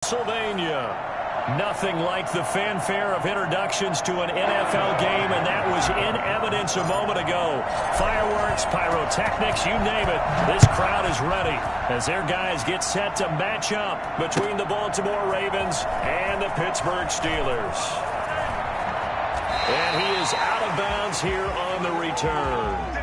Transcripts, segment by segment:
Pennsylvania. Nothing like the fanfare of introductions to an NFL game, and that was in evidence a moment ago. Fireworks, pyrotechnics, you name it. This crowd is ready as their guys get set to match up between the Baltimore Ravens and the Pittsburgh Steelers. And he is out of bounds here on the return.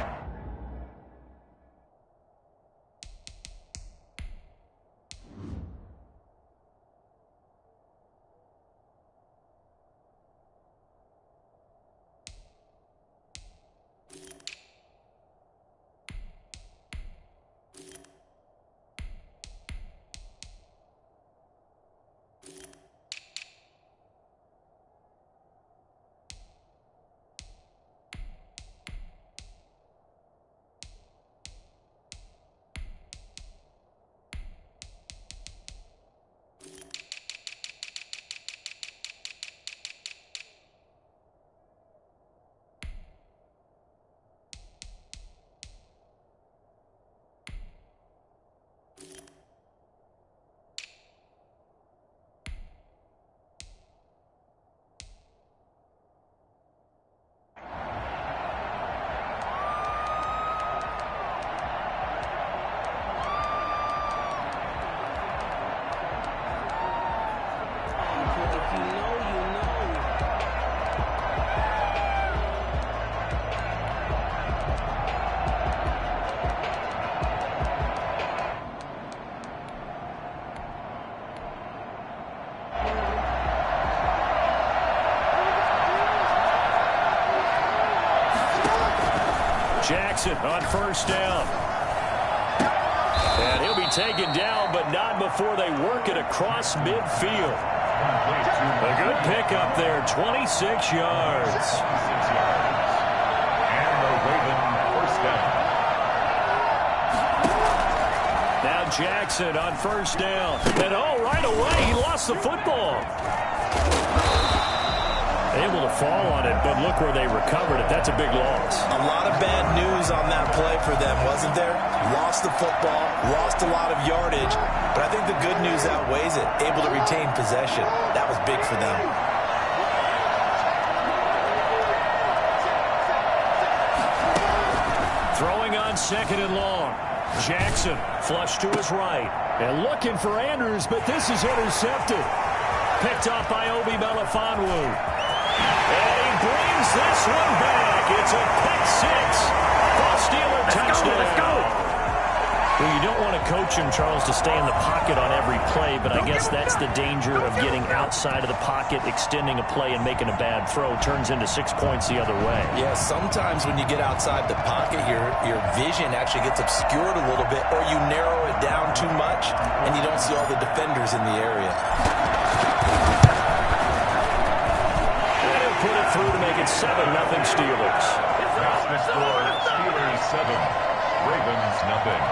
Jackson on first down. And he'll be taken down, but not before they work it across midfield. A good pickup there, 26 yards. And the Raven first down. Now Jackson on first down. And right away, he lost the football. Able to fall on it, but look where they recovered it. That's a big loss. A lot of bad news on that play for them, wasn't there? Lost the football, lost a lot of yardage, but I think the good news outweighs it. Able to retain possession. That was big for them. Throwing on second and long. Jackson flushed to his right. And looking for Andrews, but this is intercepted. Picked off by Obi Melifonwu. And he brings this one back. It's a pick six. Steeler touchdown. Let's go. Well, you don't want to coach him, Charles, to stay in the pocket on every play, but I guess that's the danger of getting outside of the pocket, extending a play, and making a bad throw. Turns into 6 points the other way. Yeah, sometimes when you get outside the pocket, your vision actually gets obscured a little bit, or you narrow it down too much, and you don't see all the defenders in the area. Put it through to make it 7-0 Steelers. That's the score. Steelers 7, Ravens nothing.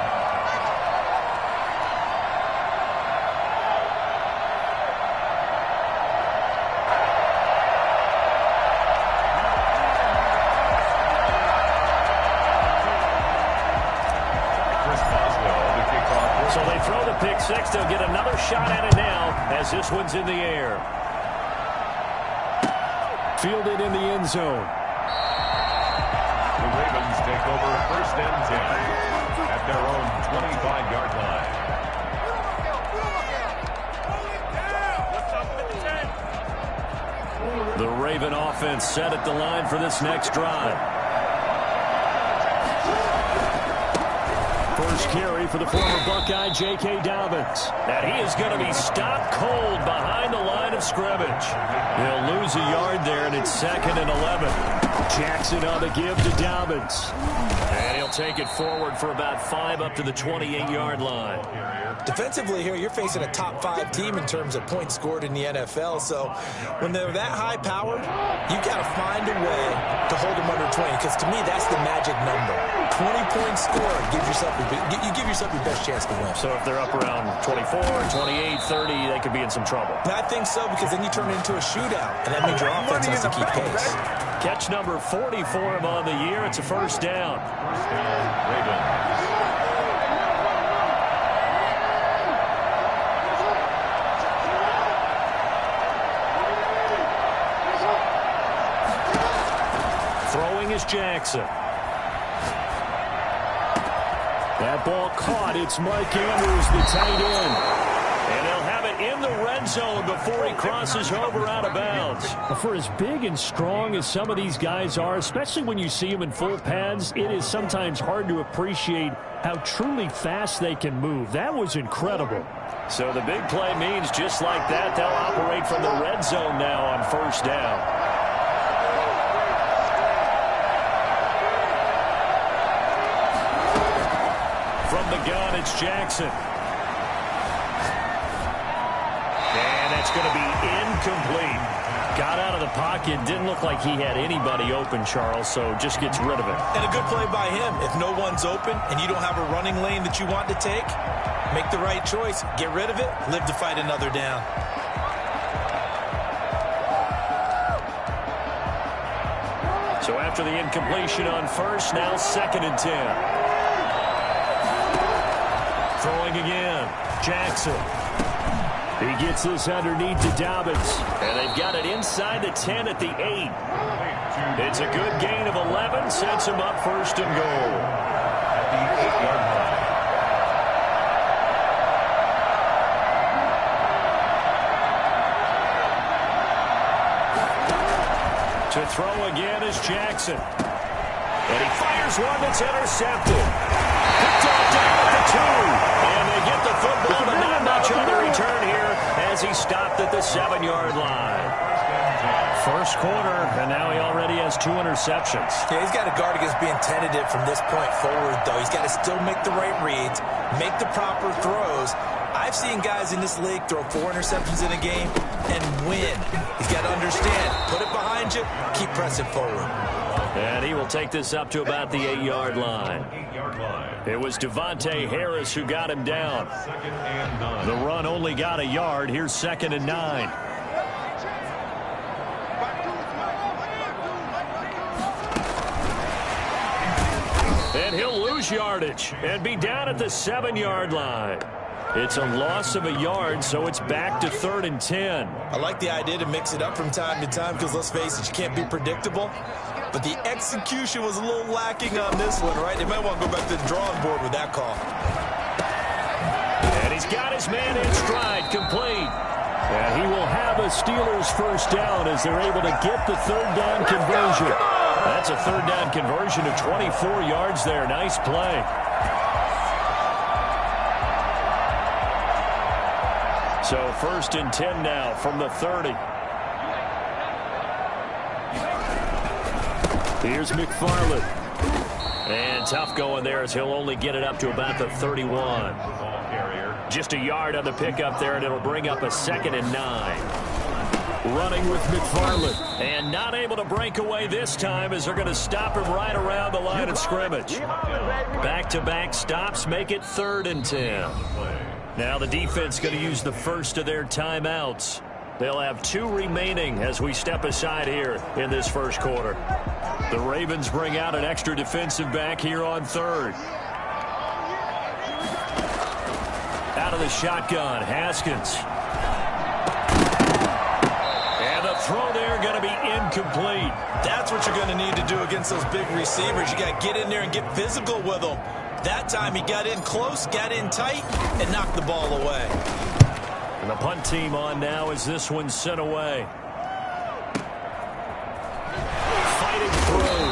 Chris Boswell, the kickoff. So they throw the pick six. They'll get another shot at it now as this one's in the air. Fielded in the end zone. The Ravens take over first and 10 at their own 25-yard line. The Raven offense set at the line for this next drive. First carry for the former Buckeye, J.K. Dobbins. And he is going to be stopped cold behind the line of scrimmage. They'll lose a yard there, and it's 2nd and 11. Jackson on the give to Dobbins. And he'll take it forward for about 5 up to the 28-yard line. Defensively here, you're facing a top 5 team in terms of points scored in the NFL. So when they're that high-powered, you got to find a way to hold them under 20. Because to me, that's the magic number. 20 points scored gives yourself you give yourself your best chance to win. So if they're up around 24, 28, 30, they could be in some trouble. I think so, because then you turn it into a shootout, and that means your offense has to keep pace. Catch number 40 for him on the year. It's a first down. First down, Ravens. is Jackson. That ball caught. It's Mike Andrews, the tight end. And they'll have it in the red zone before he crosses over out of bounds. For as big and strong as some of these guys are, especially when you see them in full pads, it is sometimes hard to appreciate how truly fast they can move. That was incredible. So the big play means just like that, they'll operate from the red zone now on first down. From the gun, it's Jackson. And that's going to be incomplete. Got out of the pocket. Didn't look like he had anybody open, Charles, so just gets rid of it. And a good play by him. If no one's open and you don't have a running lane that you want to take, make the right choice. Get rid of it. Live to fight another down. So after the incompletion on first, now 2nd and 10. Throwing again. Jackson. He gets this underneath to Dobbins. And they've got it inside the 10 at the 8. It's a good gain of 11. Sets him up 1st and goal. At the 8-yard line. To throw again is Jackson. And he fires one that's intercepted. Picked off down at the 2. And they get the football, but not much on the return here as he stopped at the 7-yard line. First quarter, and now he already has 2 interceptions. Yeah, he's got to guard against being tentative from this point forward, though. He's got to still make the right reads, make the proper throws. I've seen guys in this league throw 4 interceptions in a game and win. He's got to understand, put it behind you, keep pressing forward. And he will take this up to about the 8-yard line. It was Devontae Harris who got him down. The run only got a yard. Here's 2nd and 9. And he'll lose yardage and be down at the 7-yard line. It's a loss of a yard, so it's back to 3rd and 10. I like the idea to mix it up from time to time because, let's face it, you can't be predictable. But the execution was a little lacking on this one, right? They might want to go back to the drawing board with that call. And he's got his man in stride, complete. And he will have a Steelers first down as they're able to get the 3rd down conversion. That's a 3rd down conversion of 24 yards there. Nice play. So 1st and 10 now from the 30. Here's McFarland. And tough going there as he'll only get it up to about the 31. Just a yard on the pickup there, and it'll bring up a 2nd and 9. Running with McFarland. And not able to break away this time as they're going to stop him right around the line of scrimmage. Back-to-back stops make it 3rd and 10. Now the defense going to use the first of their timeouts. They'll have 2 remaining as we step aside here in this first quarter. The Ravens bring out an extra defensive back here on 3rd. Out of the shotgun, Haskins. And the throw there going to be incomplete. That's what you're going to need to do against those big receivers. You got to get in there and get physical with them. That time he got in close, got in tight, and knocked the ball away. And the punt team on now as this one's sent away. Fighting through.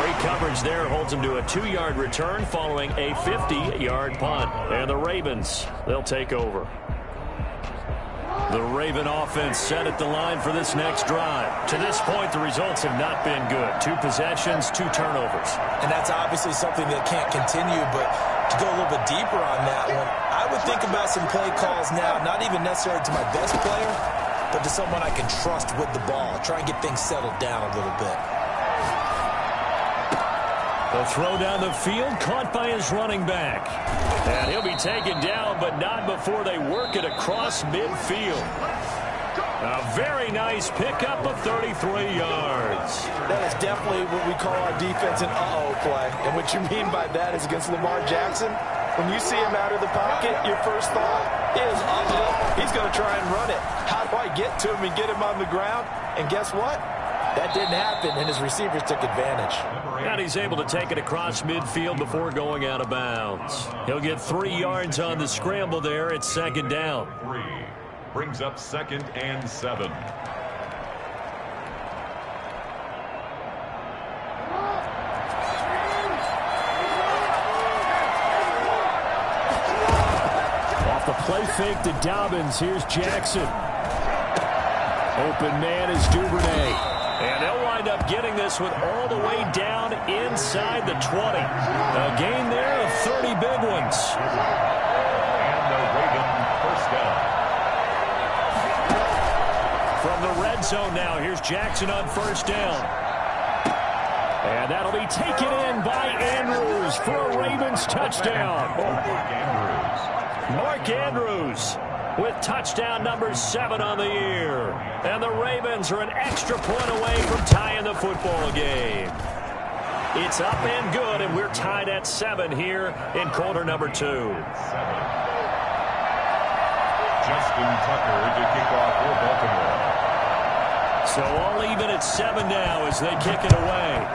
Great coverage there. Holds him to a 2-yard return following a 50-yard punt. And the Ravens, they'll take over. The Raven offense set at the line for this next drive. To this point, the results have not been good. 2 possessions, 2 turnovers. And that's obviously something that can't continue, but to go a little bit deeper on that one, I would think about some play calls now, not even necessarily to my best player, but to someone I can trust with the ball. Try and get things settled down a little bit. The throw down the field, caught by his running back. And he'll be taken down, but not before they work it across midfield. A very nice pickup of 33 yards. That is definitely what we call our defense an uh-oh play. And what you mean by that is against Lamar Jackson, when you see him out of the pocket, your first thought is, uh-oh, he's going to try and run it. How do I get to him and get him on the ground? And guess what? That didn't happen, and his receivers took advantage. And he's able to take it across midfield before going out of bounds. He'll get 3 yards on the scramble there. It's second down. 3 brings up 2nd and 7. Off the play fake to Dobbins. Here's Jackson. Open man is Duvernay. And they'll wind up getting this one all the way down inside the 20. A gain there of 30 big ones. And the Raven first down. From the red zone now, here's Jackson on first down. And that'll be taken in by Andrews for a Ravens touchdown. Mark Andrews with touchdown number 7 on the year. And the Ravens are an extra point away from tying the football game. It's up and good, and we're tied at 7 here in quarter number 2. Justin Tucker to kick off for Baltimore. So all even at 7 now as they kick it away.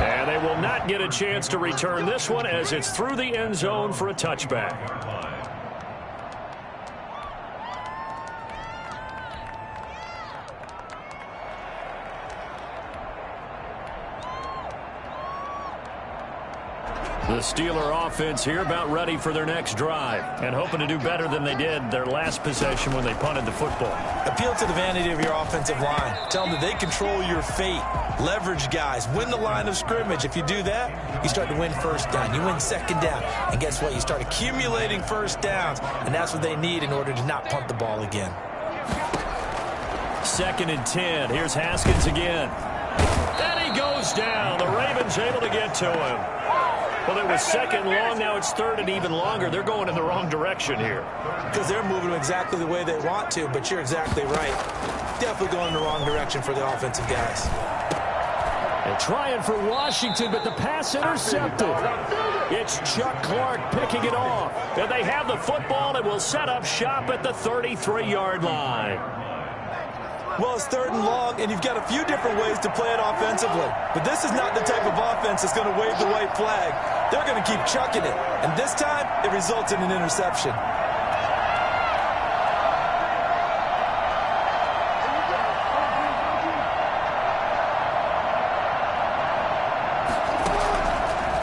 And they will not get a chance to return this one as it's through the end zone for a touchback. The Steeler offense here about ready for their next drive and hoping to do better than they did their last possession when they punted the football. Appeal to the vanity of your offensive line. Tell them that they control your fate. Leverage guys. Win the line of scrimmage. If you do that, you start to win first down. You win second down. And guess what? You start accumulating first downs. And that's what they need in order to not punt the ball again. 2nd and 10. Here's Haskins again. And he goes down. The Ravens able to get to him. Well, it was 2nd long. Now it's 3rd and even longer. They're going in the wrong direction here. Because they're moving exactly the way they want to, but you're exactly right. Definitely going in the wrong direction for the offensive guys. And trying for Washington, but the pass intercepted. It's Chuck Clark picking it off. And they have the football and will set up shop at the 33-yard line. Well, it's 3rd and long, and you've got a few different ways to play it offensively. But this is not the type of offense that's going to wave the white flag. They're going to keep chucking it. And this time, it results in an interception.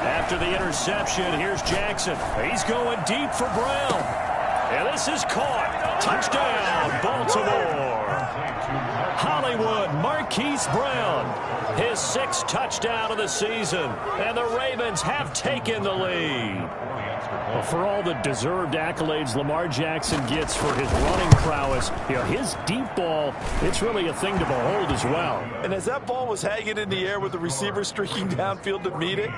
After the interception, here's Jackson. He's going deep for Brown. And this is caught. Touchdown, Baltimore. Hollywood Marquise Brown, his 6th touchdown of the season, and the Ravens have taken the lead. Well, for all the deserved accolades Lamar Jackson gets for his running prowess, his deep ball, it's really a thing to behold as well. And as that ball was hanging in the air with the receiver streaking downfield to meet it,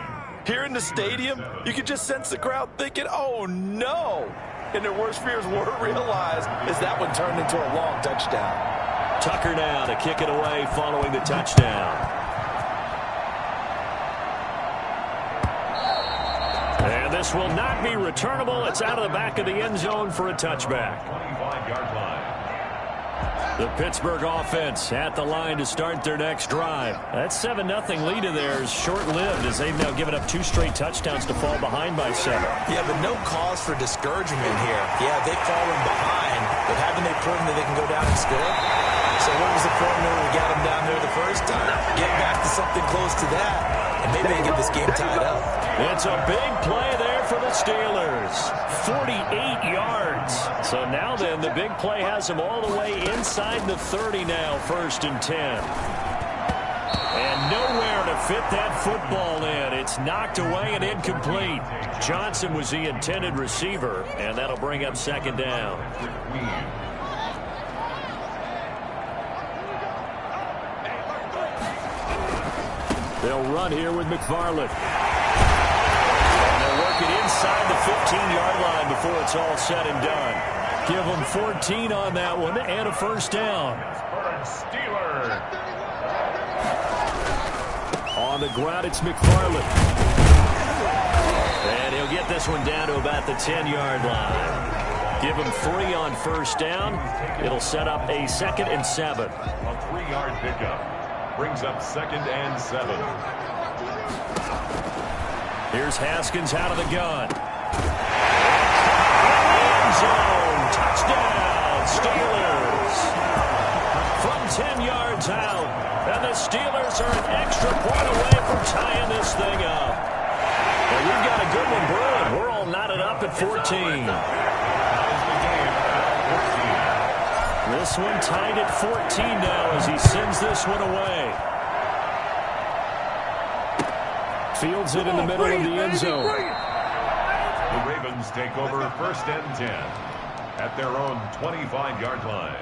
here in the stadium, you could just sense the crowd thinking, oh no! And their worst fears were realized as that one turned into a long touchdown. Tucker now to kick it away following the touchdown. And this will not be returnable. It's out of the back of the end zone for a touchback. 25-yard line. The Pittsburgh offense at the line to start their next drive. That 7-0 lead of theirs short-lived as they've now given up 2 straight touchdowns to fall behind by 7. Yeah, but no cause for discouragement here. Yeah, they've fallen behind, but haven't they proven that they can go down and score? So what was the formula we got them down there the first time? Get back to something close to that, and maybe they can get this game tied up. It's a big play there for the Steelers. 48 yards. So now then, the big play has them all the way inside the 30 now, 1st and 10. And nowhere to fit that football in. It's knocked away and incomplete. Johnson was the intended receiver, and that'll bring up 2nd down. They'll run here with McFarland. And they'll work it inside the 15-yard line before it's all said and done. Give them 14 on that one and a 1st down. Steeler. On the ground, it's McFarland. And he'll get this one down to about the 10-yard line. Give him 3 on first down. It'll set up a 2nd and 7. A 3-yard pickup brings up 2nd and 7. Here's Haskins out of the gun. End zone. Touchdown, Steelers. From 10 yards out. And the Steelers are an extra point away from tying this thing up. And we've got a good one brewing. We're all knotted up at 14. This one tied at 14 now as he sends this one away. Fields it in the middle of the end zone. The Ravens take over 1st and 10 at their own 25-yard line.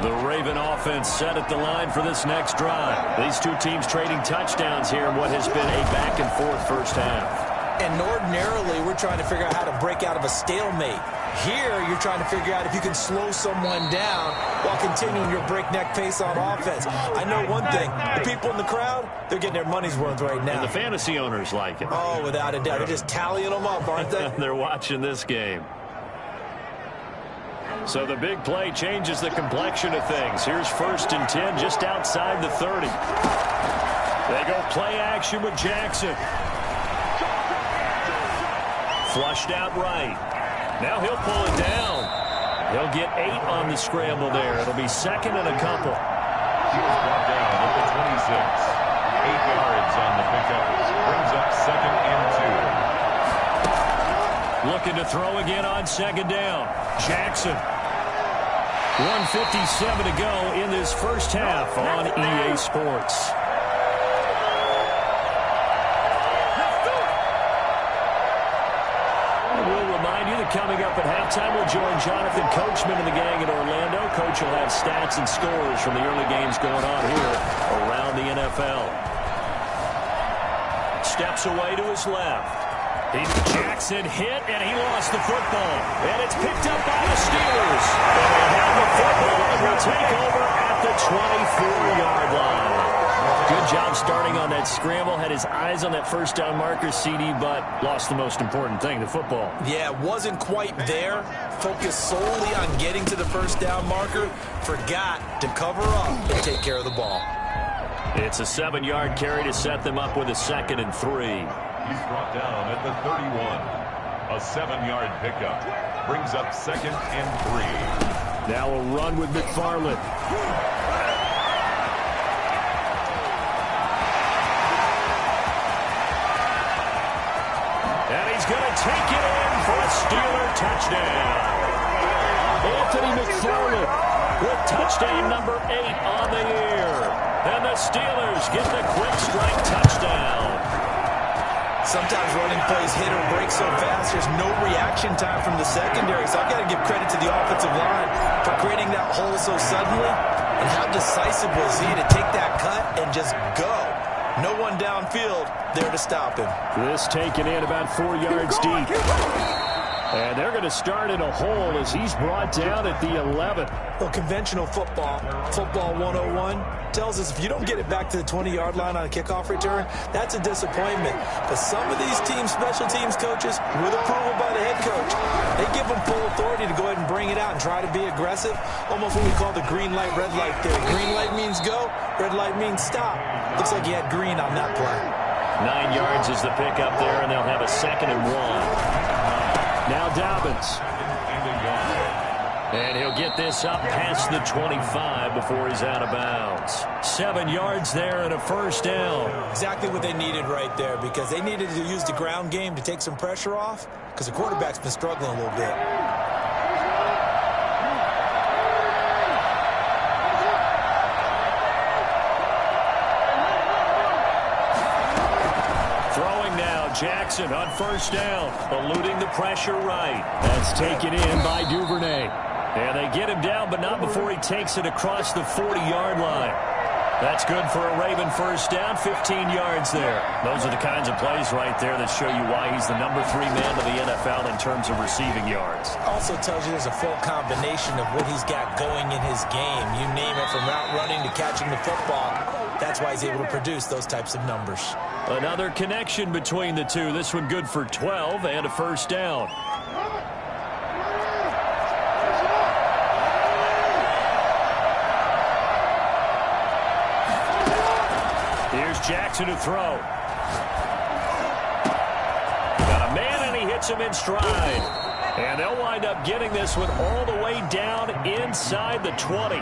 The Raven offense set at the line for this next drive. These two teams trading touchdowns here in what has been a back-and-forth first half. And ordinarily, we're trying to figure out how to break out of a stalemate. Here, you're trying to figure out if you can slow someone down while continuing your breakneck pace on offense. I know one thing. The people in the crowd, they're getting their money's worth right now. And the fantasy owners like it. Oh, without a doubt. They're just tallying them up, aren't they? They're watching this game. So the big play changes the complexion of things. Here's 1st and 10 just outside the 30. They go play action with Jackson. Flushed out right. Now he'll pull it down. He'll get 8 on the scramble there. It'll be 2nd and a couple. He was brought down at the 26. 8 yards on the pickup. Brings up 2nd and 2. Looking to throw again on 2nd down. Jackson. 1:57 to go in this first half on EA Sports. We'll remind you that coming up at halftime, we'll join Jonathan Coachman and the gang in Orlando. Coach will have stats and scores from the early games going on here around the NFL. Steps away to his left. Jackson hit, and he lost the football. And it's picked up by the Steelers. And they have the football and will take over at the 24-yard line. Good job starting on that scramble. Had his eyes on that first down marker, CD, but lost the most important thing, the football. Yeah, wasn't quite there. Focused solely on getting to the first down marker. Forgot to cover up and take care of the ball. It's a 7-yard carry to set them up with a 2nd and 3. He's brought down at the 31. A 7-yard pickup brings up 2nd and 3. Now a run with McFarland. And he's going to take it in for a Steeler touchdown. Anthony McFarland with touchdown number 8 on the year. And the Steelers get the quick strike touchdown. Sometimes running plays hit or break so fast, there's no reaction time from the secondary. So I've got to give credit to the offensive line for creating that hole so suddenly. And how decisive was he to take that cut and just go. No one downfield there to stop him. This taken in about 4 yards deep. And they're going to start in a hole as he's brought down at the 11. Well, conventional football 101, tells us if you don't get it back to the 20-yard line on a kickoff return, that's a disappointment. But some of these special teams coaches, with approval by the head coach, they give them full authority to go ahead and bring it out and try to be aggressive. Almost what we call the green light, red light theory. Green light means go, red light means stop. Looks like he had green on that play. 9 yards is the pickup there, and they'll have a 2nd and 1. Now Dobbins. And he'll get this up past the 25 before he's out of bounds. 7 yards there and a first down. Exactly what they needed right there, because they needed to use the ground game to take some pressure off, because the quarterback's been struggling a little bit. Jackson on first down, eluding the pressure right. That's taken in by Duvernay. And they get him down, but not before he takes it across the 40-yard line. That's good for a Raven first down, 15 yards there. Those are the kinds of plays right there that show you why he's the number 3 man to the NFL in terms of receiving yards. Also tells you there's a full combination of what he's got going in his game. You name it, from route running to catching the football. That's why he's able to produce those types of numbers. Another connection between the two. This one good for 12 and a first down. Here's Jackson to throw. Got a man, and he hits him in stride. And they'll wind up getting this one all the way down inside the 20.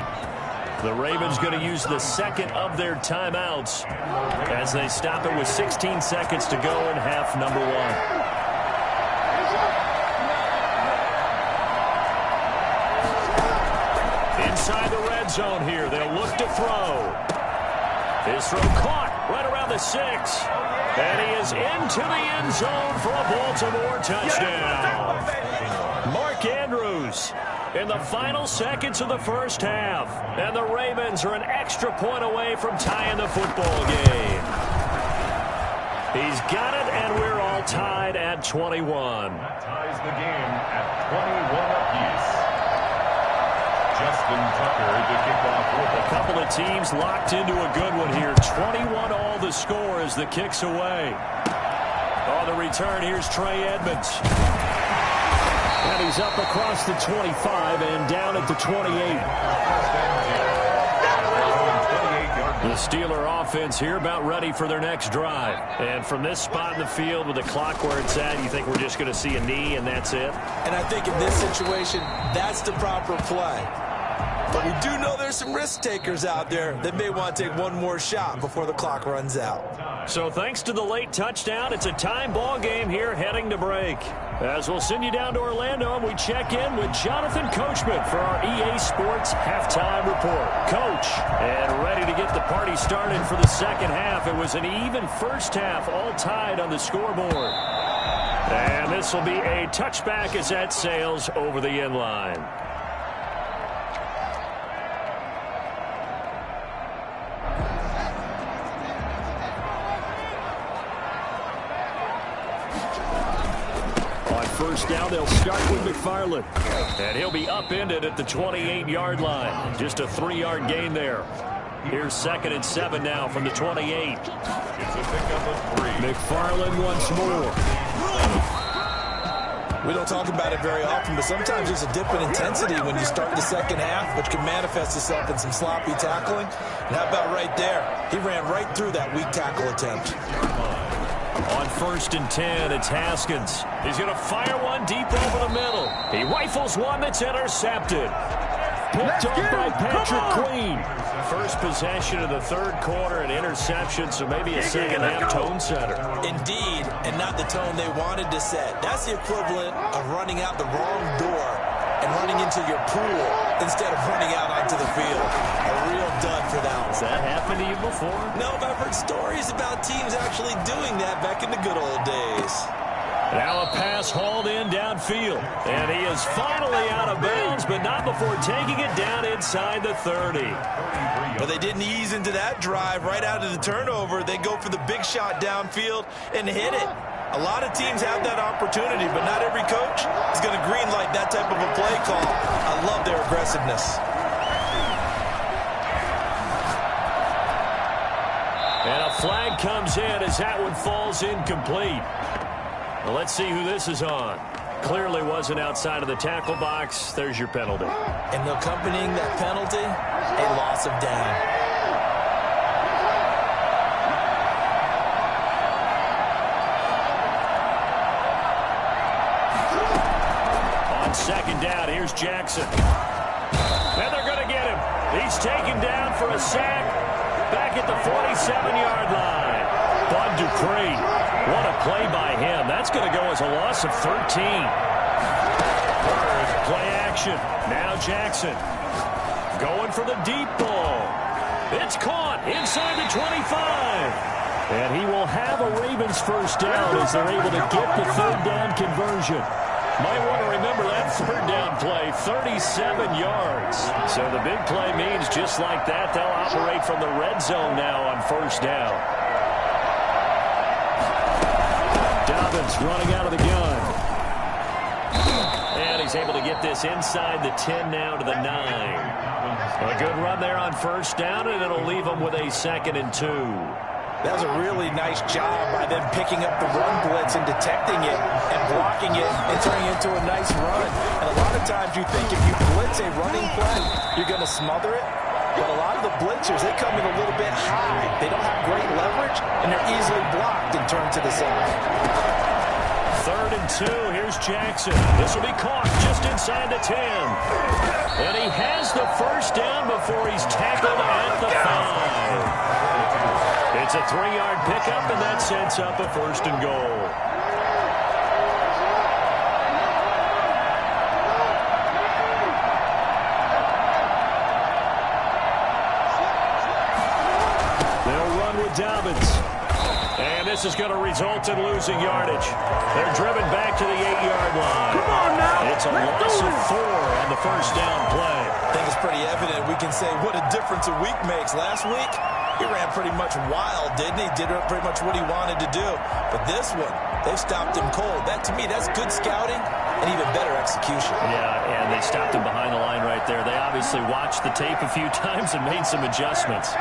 The Ravens going to use the second of their timeouts as they stop it with 16 seconds to go in half number 1. Inside the red zone here. They'll look to throw. His throw caught right around the 6. And he is into the end zone for a Baltimore touchdown. Mark Andrews in the final seconds of the first half. And the Ravens are an extra point away from tying the football game. He's got it, and we're all tied at 21. That ties the game at 21 apiece. Justin Tucker to kick off with A couple of teams locked into a good one here. 21 all the score as the kick's away. On the return, here's Trey Edmonds. And he's up across the 25 and down at the 28. The Steeler offense here about ready for their next drive. And from this spot in the field with the clock where it's at, you think we're just going to see a knee and that's it? And I think in this situation, that's the proper play. But we do know there's some risk takers out there that may want to take one more shot before the clock runs out. So thanks to the late touchdown, it's a time ball game here heading to break. As we'll send you down to Orlando and we check in with Jonathan Coachman for our EA Sports Halftime Report. Coach, and ready to get the party started for the second half. It was an even first half, all tied on the scoreboard. And this will be a touchback as that sails over the end line. First down, they'll start with McFarland. And he'll be upended at the 28-yard line. Just a 3-yard gain there. Here's 2nd and 7 now from the 28. It's a pickup of 3. McFarland once more. We don't talk about it very often, but sometimes there's a dip in intensity when you start the second half, which can manifest itself in some sloppy tackling. And how about right there? He ran right through that weak tackle attempt. On 1st and 10, it's Haskins. He's going to fire one deep over the middle. He rifles one that's intercepted. Picked off by Patrick Queen. First possession of the third quarter, an interception, so maybe a second-half tone setter. Indeed, and not the tone they wanted to set. That's the equivalent of running out the wrong door and running into your pool instead of running out onto the field. A real dud for that one. Has that happened to you before? No, but I've heard stories about teams actually doing that back in the good old days. Now a pass hauled in downfield. And he is finally out of bounds, but not before taking it down inside the 30. But they didn't ease into that drive right out of the turnover. They go for the big shot downfield and hit it. A lot of teams have that opportunity, but not every coach is going to green light that type of a play call. I love their aggressiveness. And a flag comes in as that one falls incomplete. Well, let's see who this is on. Clearly wasn't outside of the tackle box. There's your penalty. And accompanying that penalty, a loss of down. Second down, here's Jackson. And they're going to get him. He's taken down for a sack back at the 47-yard line. Bud Dupree, what a play by him. That's going to go as a loss of 13. Play action. Now Jackson going for the deep ball. It's caught inside the 25. And he will have a Ravens first down as they're able to get the third down conversion. Might want to remember that third down play, 37 yards. So the big play means just like that, they'll operate from the red zone now on first down. Dobbins running out of the gun. And he's able to get this inside the 10 now to the 9. A good run there on first down, and it'll leave them with a 2nd and 2. That was a really nice job by them picking up the run blitz and detecting it and blocking it and turning it into a nice run. And a lot of times you think if you blitz a running play, you're going to smother it. But a lot of the blitzers, they come in a little bit high. They don't have great leverage, and they're easily blocked and turned to the side. 3rd and 2. Here's Jackson. This will be caught just inside the 10. And he has the first down before he's tackled at the 5. It's a 3-yard pickup, and that sets up a 1st and goal. They'll run with Dobbins. And this is going to result in losing yardage. They're driven back to the 8-yard line. Come on now. It's a loss of 4 on the first down play. I think it's pretty evident. We can say what a difference a week makes. Last week, he ran pretty much wild, didn't he? Did pretty much what he wanted to do. But this one, they've stopped him cold. That, to me, that's good scouting and even better execution. Yeah, and they stopped him behind the line right there. They obviously watched the tape a few times and made some adjustments.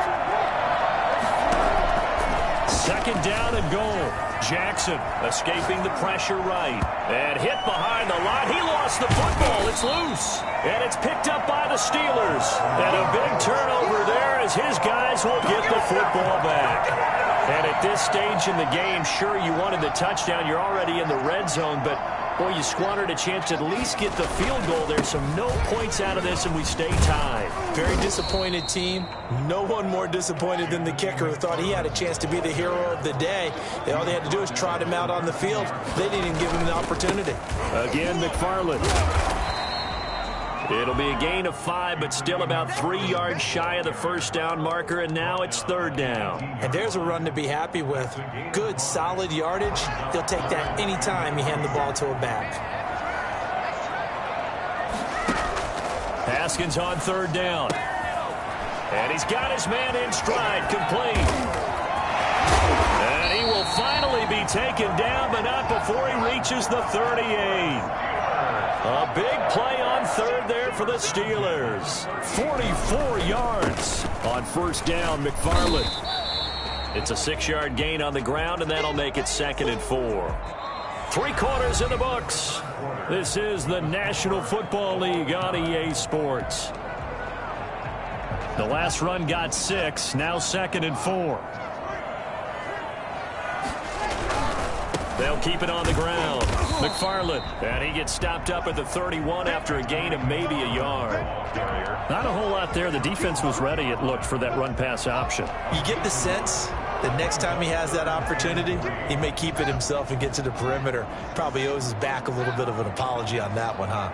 2nd down and goal. Jackson escaping the pressure right. And hit behind the line. He lost the football. It's loose. And it's picked up by the Steelers. And a big turnover there as his guys will get the football back. And at this stage in the game, sure, you wanted the touchdown. You're already in the red zone, but boy, you squandered a chance to at least get the field goal there. So no points out of this, and we stay tied. Very disappointed team. No one more disappointed than the kicker who thought he had a chance to be the hero of the day. All they had to do was trot him out on the field. They didn't even give him an opportunity. Again, McFarland. It'll be a gain of 5, but still about 3 yards shy of the first down marker, and now it's 3rd down. And there's a run to be happy with. Good, solid yardage. They'll take that anytime you hand the ball to a back. Haskins on 3rd down. And he's got his man in stride, complete. And he will finally be taken down, but not before he reaches the 38. A big play on 3rd there for the Steelers. 44 yards on 1st down, McFarland. It's a 6-yard gain on the ground, and that'll make it 2nd and 4. 3 quarters in the books. This is the National Football League on EA Sports. The last run got 6, now 2nd and 4. They'll keep it on the ground. McFarland, and he gets stopped up at the 31 after a gain of maybe a yard. Not a whole lot there. The defense was ready, it looked, for that run-pass option. You get the sense that next time he has that opportunity, he may keep it himself and get to the perimeter. Probably owes his back a little bit of an apology on that one, huh?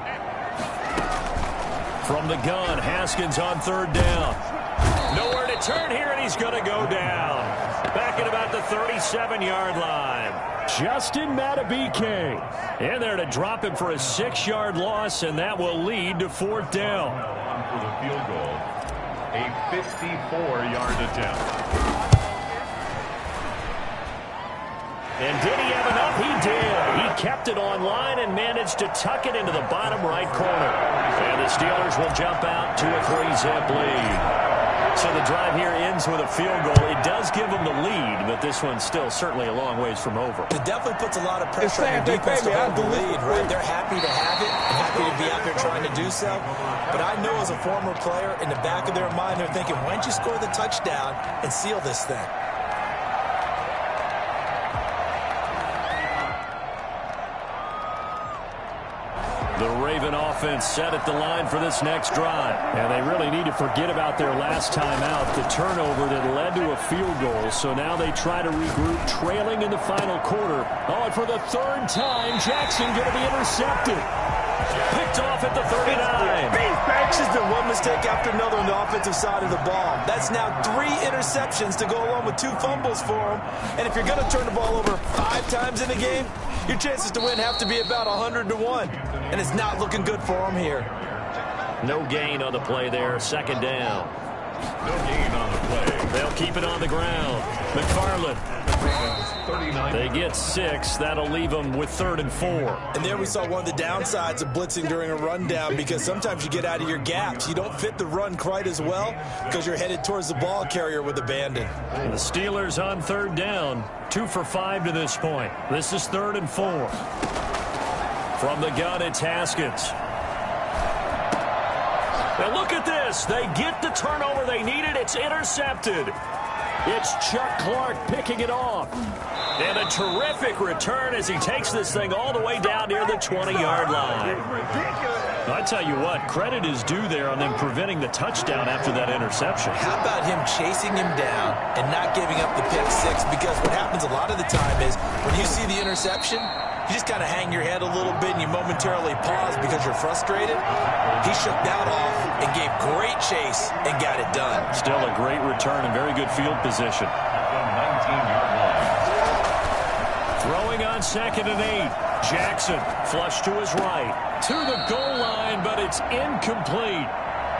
From the gun, Haskins on 3rd down. Nowhere to turn here, and he's going to go down. Back at about the 37-yard line. Justin Madubuike in there to drop him for a 6-yard loss, and that will lead to 4th down. For the field goal, a 54-yard attempt. And did he have enough? He did. He kept it on line and managed to tuck it into the bottom right corner. And the Steelers will jump out to a 3-zip lead. So the drive here ends with a field goal. It does give them the lead, but this one's still certainly a long ways from over. It definitely puts a lot of pressure on your defense to hold the lead, right? They're happy to have it and happy to be out there trying to do so. But I know as a former player, in the back of their mind, they're thinking, why don't you score the touchdown and seal this thing? The Raven offense set at the line for this next drive. And they really need to forget about their last time out, the turnover that led to a field goal. So now they try to regroup, trailing in the final quarter. Oh, and for the 3rd time, Jackson going to be intercepted. Picked off at the 39. It's just been one mistake after another on the offensive side of the ball. That's now 3 interceptions to go along with 2 fumbles for him. And if you're going to turn the ball over 5 times in a game, your chances to win have to be about 100-1. And it's not looking good for him here. No gain on the play there. Second down. No gain on the play. They'll keep it on the ground. McFarland. 39. They get 6. That'll leave them with 3rd and 4. And there we saw one of the downsides of blitzing during a rundown, because sometimes you get out of your gaps. You don't fit the run quite as well because you're headed towards the ball carrier with abandon. And the Steelers on 3rd down. 2 for 5 to this point. This is 3rd and 4. From the gun, it's Haskins. Now look at this. They get the turnover they needed. It's intercepted. It's Chuck Clark picking it off. And a terrific return as he takes this thing all the way down near the 20-yard line. I tell you what, credit is due there on them preventing the touchdown after that interception. How about him chasing him down and not giving up the pick 6? Because what happens a lot of the time is when you see the interception, you just kind of hang your head a little bit and you momentarily pause because you're frustrated. He shook that off and gave great chase and got it done. Still a great return and very good field position. 19-yard line. Throwing on 2nd and 8. Jackson flush to his right. To the goal line, but it's incomplete.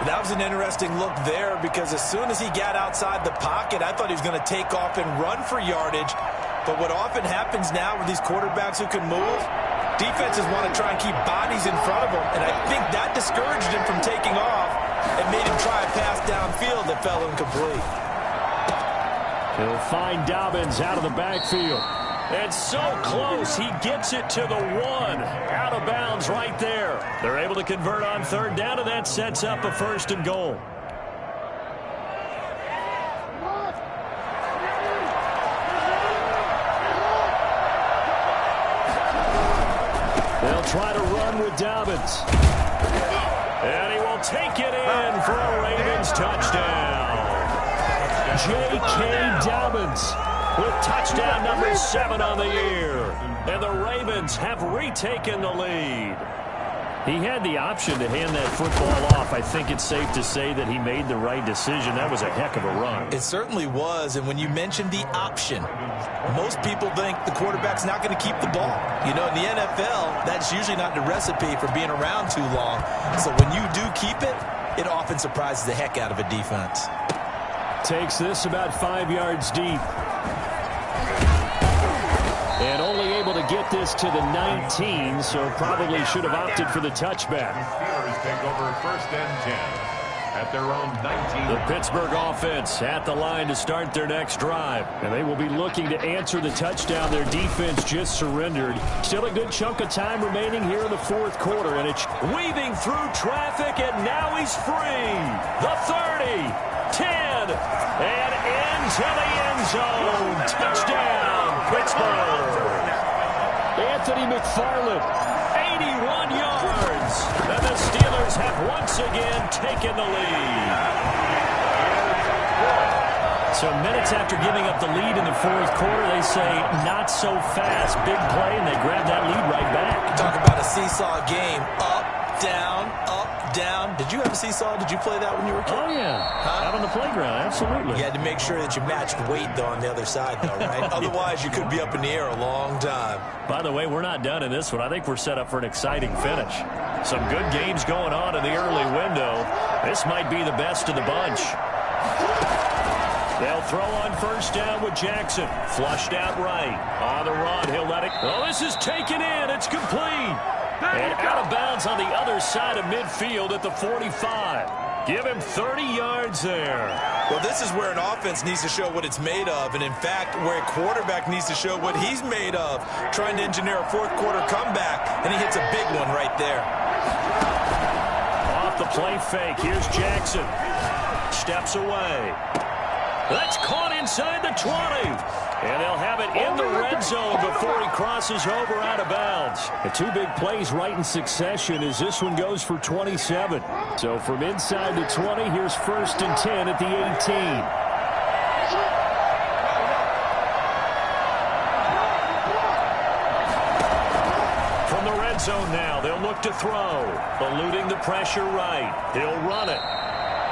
That was an interesting look there because as soon as he got outside the pocket, I thought he was going to take off and run for yardage. But what often happens now with these quarterbacks who can move, defenses want to try and keep bodies in front of them, and I think that discouraged him from taking off and made him try a pass downfield that fell incomplete. He'll find Dobbins out of the backfield. And so close, he gets it to the 1. Out of bounds right there. They're able to convert on 3rd down, and that sets up a 1st and goal. They'll try to run with Dobbins. And he will take it in for a Ravens touchdown. J.K. Dobbins with touchdown number 7 on the year. And the Ravens have retaken the lead. He had the option to hand that football off. I think it's safe to say that he made the right decision. That was a heck of a run. It certainly was, and when you mentioned the option, most people think the quarterback's not going to keep the ball. You know, in the NFL, that's usually not the recipe for being around too long. So when you do keep it, it often surprises the heck out of a defense. Takes this about 5 yards deep. And only able to get this to the 19, so probably should have opted for the touchback. Steelers take over 1st and 10 at their own 19. The Pittsburgh offense at the line to start their next drive. And they will be looking to answer the touchdown their defense just surrendered. Still a good chunk of time remaining here in the 4th quarter. And it's weaving through traffic, and now he's free. The 30, 10, and into the end zone. Touchdown, Pittsburgh. Anthony McFarland, 81 yards. And the Steelers have once again taken the lead. So minutes after giving up the lead in the 4th quarter, they say not so fast. Big play, and they grab that lead right back. Talk about a seesaw game. Up, down, up, down. Did you have a seesaw? Did you play that when you were a kid? Oh, yeah. Out on the playground, absolutely. You had to make sure that you matched weight, though, on the other side, though, right? Otherwise, you could be up in the air a long time. By the way, we're not done in this one. I think we're set up for an exciting finish. Some good games going on in the early window. This might be the best of the bunch. They'll throw on 1st down with Jackson. Flushed out right. On the run, he'll let it. Oh, this is taken in. It's complete. And out of bounds on the other side of midfield at the 45. Give him 30 yards there. Well, this is where an offense needs to show what it's made of, and in fact, where a quarterback needs to show what he's made of, trying to engineer a 4th quarter comeback, and he hits a big one right there. Off the play fake, here's Jackson. Steps away. That's caught inside the 20. And they'll have it in the red zone before he crosses over out of bounds. The 2 big plays right in succession as this one goes for 27. So from inside the 20, here's 1st and 10 at the 18. From the the red zone now. They'll look to throw. Eluding the pressure right. He'll run it.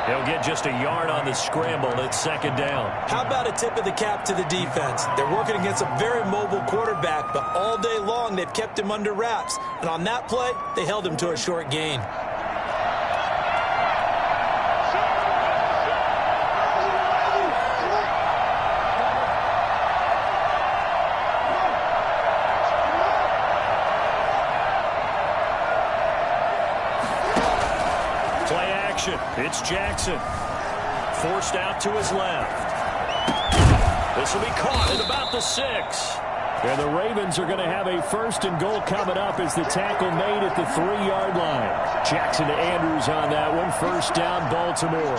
He'll get just a yard on the scramble. It's second down. How about a tip of the cap to the defense? They're working against a very mobile quarterback, but all day long they've kept him under wraps. And on that play, they held him to a short gain. It's Jackson. Forced out to his left. This will be caught at about the 6. And the Ravens are going to have a first and goal coming up as the tackle made at the 3-yard line. Jackson to Andrews on that one. First down, Baltimore.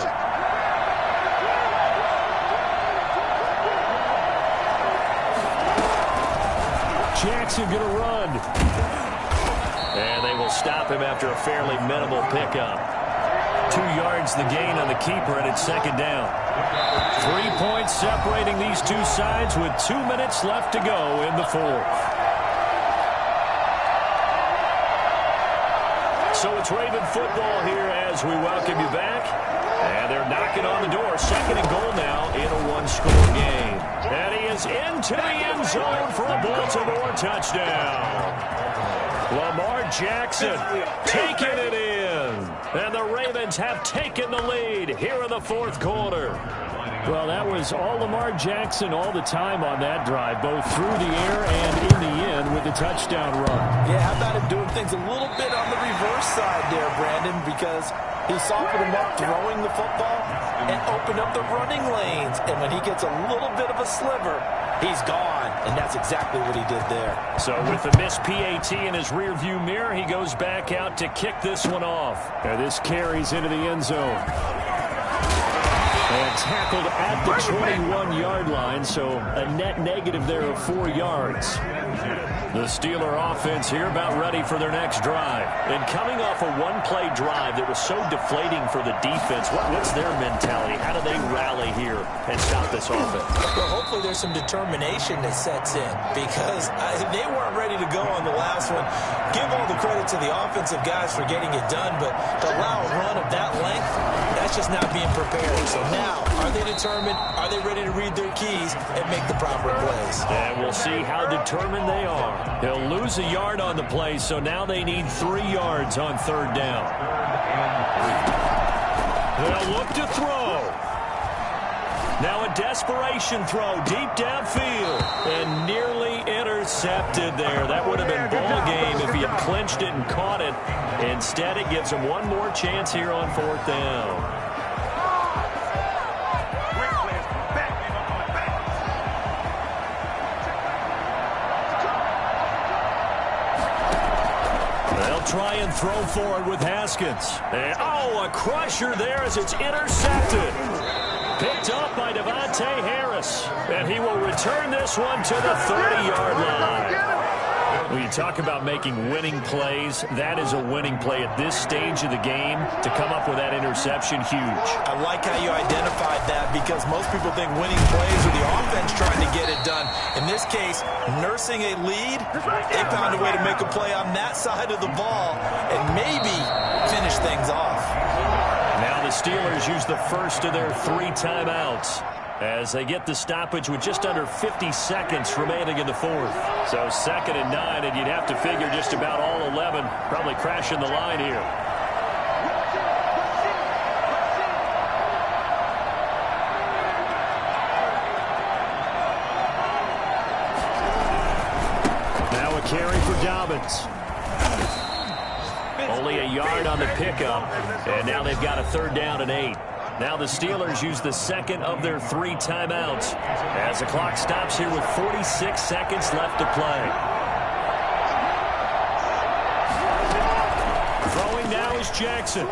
Jackson going to run. And they will stop him after a fairly minimal pickup. 2 yards the gain on the keeper, and it's second down. 3 points separating these two sides with 2 minutes left to go in the fourth. So it's Raven football here as we welcome you back. And they're knocking on the door. Second and goal now in a one-score game. And he is into the end zone for a Baltimore touchdown. Lamar Jackson taking it in. And the Ravens have taken the lead here in the fourth quarter. Well, that was all Lamar Jackson all the time on that drive, both through the air and in the end with the touchdown run. Yeah, how about him doing things a little bit on the reverse side there, Brandon, because he softened him up throwing the football and opened up the running lanes. And when he gets a little bit of a sliver, he's gone. And that's exactly what he did there. So with the missed PAT in his rearview mirror, he goes back out to kick this one off. And this carries into the end zone. And tackled at the 21-yard line, so a net negative there of 4 yards. The Steeler offense here about ready for their next drive. And coming off a one-play drive that was so deflating for the defense, what's their mentality? How do they rally here and stop this offense? Well, hopefully there's some determination that sets in because they weren't ready to go on the last one. Give all the credit to the offensive guys for getting it done, but to allow a run of that length, that's just not being prepared. So now, are they determined? Are they ready to read their keys and make the proper plays? And we'll see how determined they are. They'll lose a yard on the play, so now they need 3 yards on third down. They'll look to throw. Now a desperation throw deep downfield and nearly intercepted there. That would have been ball game if he had clinched it and caught it. Instead, it gives him one more chance here on fourth down. Try and throw forward with Haskins. And, a crusher there as it's intercepted. Picked up by Devontae Harris. And he will return this one to the 30-yard line. When you talk about making winning plays, that is a winning play at this stage of the game. To come up with that interception, huge. I like how you identified that because most people think winning plays are the offense trying to get it done. In this case, nursing a lead, they found a way to make a play on that side of the ball and maybe finish things off. Now the Steelers use the first of their 3 timeouts as they get the stoppage with just under 50 seconds remaining in the fourth. So 2nd and 9, and you'd have to figure just about all 11 probably crashing the line here. Now a carry for Dobbins. Only a yard on the pickup, and now they've got a 3rd down and 8. Now the Steelers use the second of their 3 timeouts as the clock stops here with 46 seconds left to play. Throwing now is Jackson.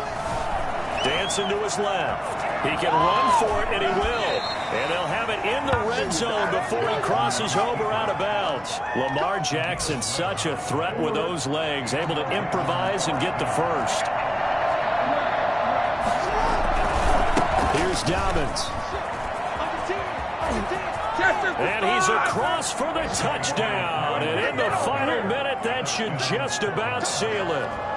Dancing to his left. He can run for it, and he will. And they'll have it in the red zone before he crosses over out of bounds. Lamar Jackson, such a threat with those legs, able to improvise and get the first. Here's Dobbins. And he's across for the touchdown. And in the final minute, that should just about seal it.